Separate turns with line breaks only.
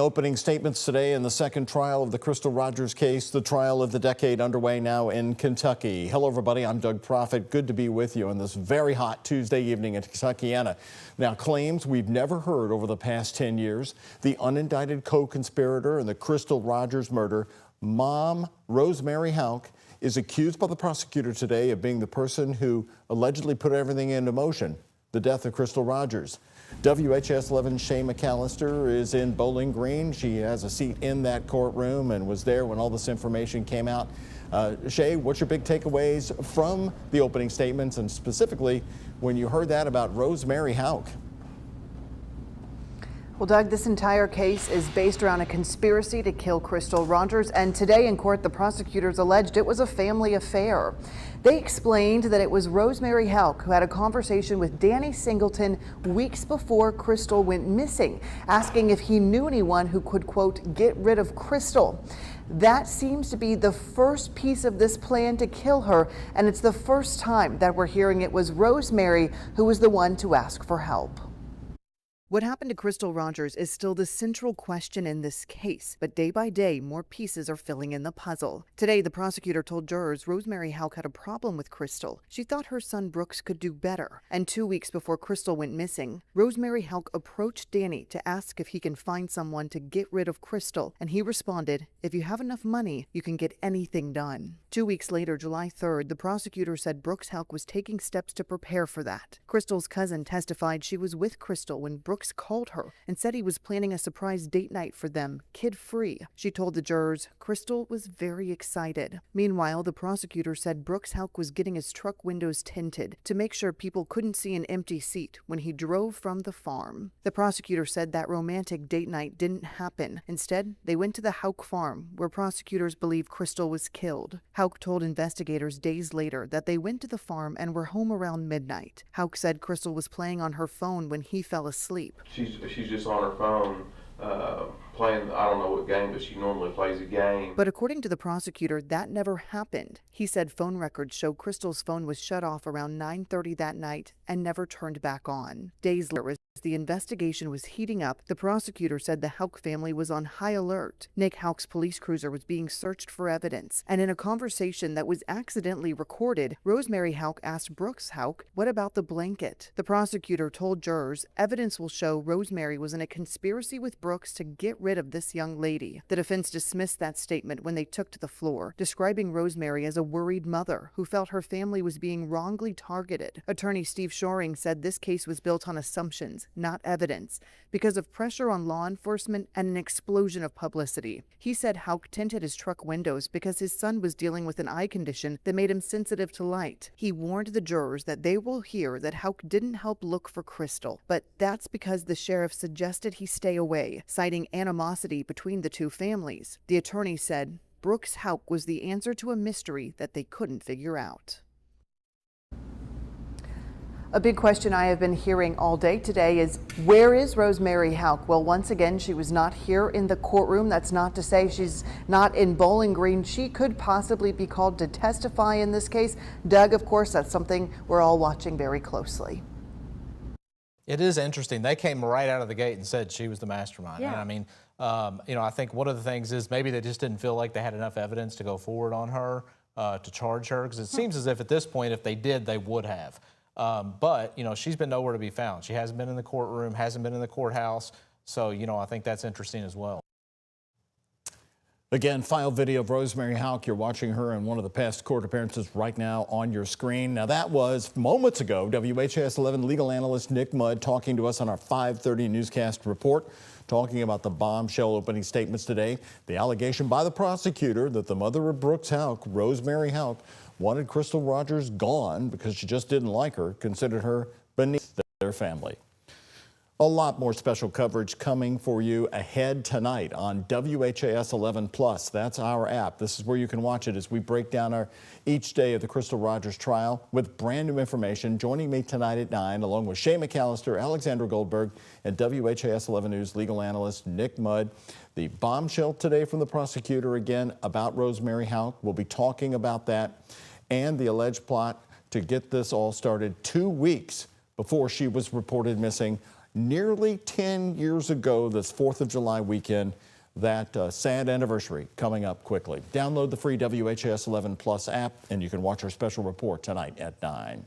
Opening statements today in the second trial of the Crystal Rogers case, the trial of the decade underway now in Kentucky. Hello, everybody. I'm Doug Proffitt. Good to be with you on this very hot Tuesday evening in Kentuckiana. Now, claims we've never heard over the past 10 years. The unindicted co-conspirator in the Crystal Rogers murder, Mom Rosemary Houck, is accused by the prosecutor today of being the person who allegedly put everything into motion, the death of Crystal Rogers. WHAS 11's Shay McAllister is in Bowling Green. She has a seat in that courtroom and was there when all this information came out. Shay, what's your big takeaways from the opening statements, and specifically when you heard that about Rosemary Houck?
Well, Doug, this entire case is based around a conspiracy to kill Crystal Rogers, and today in court, the prosecutors alleged it was a family affair. They explained that it was Rosemary Houck who had a conversation with Danny Singleton weeks before Crystal went missing, asking if he knew anyone who could, quote, get rid of Crystal. That seems to be the first piece of this plan to kill her, and it's the first time that we're hearing it was Rosemary who was the one to ask for help. What happened to Crystal Rogers is still the central question in this case, but day by day, more pieces are filling in the puzzle. Today, the prosecutor told jurors Rosemary Houck had a problem with Crystal. She thought her son Brooks could do better. And 2 weeks before Crystal went missing, Rosemary Houck approached Danny to ask if he can find someone to get rid of Crystal, and he responded, if you have enough money, you can get anything done. 2 weeks later, July 3rd, the prosecutor said Brooks Houck was taking steps to prepare for that. Crystal's cousin testified she was with Crystal when Brooks called her and said he was planning a surprise date night for them, kid-free. She told the jurors Crystal was very excited. Meanwhile, the prosecutor said Brooks Houck was getting his truck windows tinted to make sure people couldn't see an empty seat when he drove from the farm. The prosecutor said that romantic date night didn't happen. Instead, they went to the Houck farm, where prosecutors believe Crystal was killed. Houck told investigators days later that they went to the farm and were home around midnight. Houck said Crystal was playing on her phone when he fell asleep.
She's just on her phone playing, I don't know what game, but she normally plays a game.
But according to the prosecutor, that never happened. He said phone records show Crystal's phone was shut off around 9:30 that night and never turned back on. Days later, as the investigation was heating up, the prosecutor said the Houck family was on high alert. Nick Houck's police cruiser was being searched for evidence, and in a conversation that was accidentally recorded, Rosemary Houck asked Brooks Houck, what about the blanket? The prosecutor told jurors evidence will show Rosemary was in a conspiracy with Brooks to get rid of this young lady. The defense dismissed that statement when they took to the floor, describing Rosemary as a worried mother who felt her family was being wrongly targeted. Attorney Steve Shoring said this case was built on assumptions, not evidence, because of pressure on law enforcement and an explosion of publicity. He said Houck tinted his truck windows because his son was dealing with an eye condition that made him sensitive to light. He warned the jurors that they will hear that Houck didn't help look for Crystal, but that's because the sheriff suggested he stay away, citing animosity between the two families. The attorney said Brooks Houck was the answer to a mystery that they couldn't figure out. A big question I have been hearing all day today is, where is Rosemary Houck? Well, once again, she was not here in the courtroom. That's not to say she's not in Bowling Green. She could possibly be called to testify in this case. Doug, of course, that's something we're all watching very closely.
It is interesting. They came right out of the gate and said she was the mastermind.
Yeah.
And I mean, I think one of the things is maybe they just didn't feel like they had enough evidence to go forward on her, to charge her, because it seems as if at this point, if they did, they would have. But, she's been nowhere to be found. She hasn't been in the courtroom, hasn't been in the courthouse. So, I think that's interesting as well.
Again, file video of Rosemary Houck. You're watching her in one of the past court appearances right now on your screen. Now, that was moments ago. WHAS 11 legal analyst Nick Mudd talking to us on our 5:30 newscast report, talking about the bombshell opening statements today. The allegation by the prosecutor that the mother of Brooks Houck, Rosemary Houck, wanted Crystal Rogers gone because she just didn't like her, considered her beneath their family. A lot more special coverage coming for you ahead tonight on WHAS 11 Plus. That's our app. This is where you can watch it as we break down each day of the Crystal Rogers trial with brand new information. Joining me tonight at 9, along with Shay McAllister, Alexandra Goldberg, and WHAS 11 News legal analyst Nick Mudd. The bombshell today from the prosecutor again about Rosemary Houck. We'll be talking about that and the alleged plot to get this all started 2 weeks before she was reported missing nearly 10 years ago this 4th of July weekend. That sad anniversary coming up quickly. Download the free WHAS 11 Plus app, and you can watch our special report tonight at 9.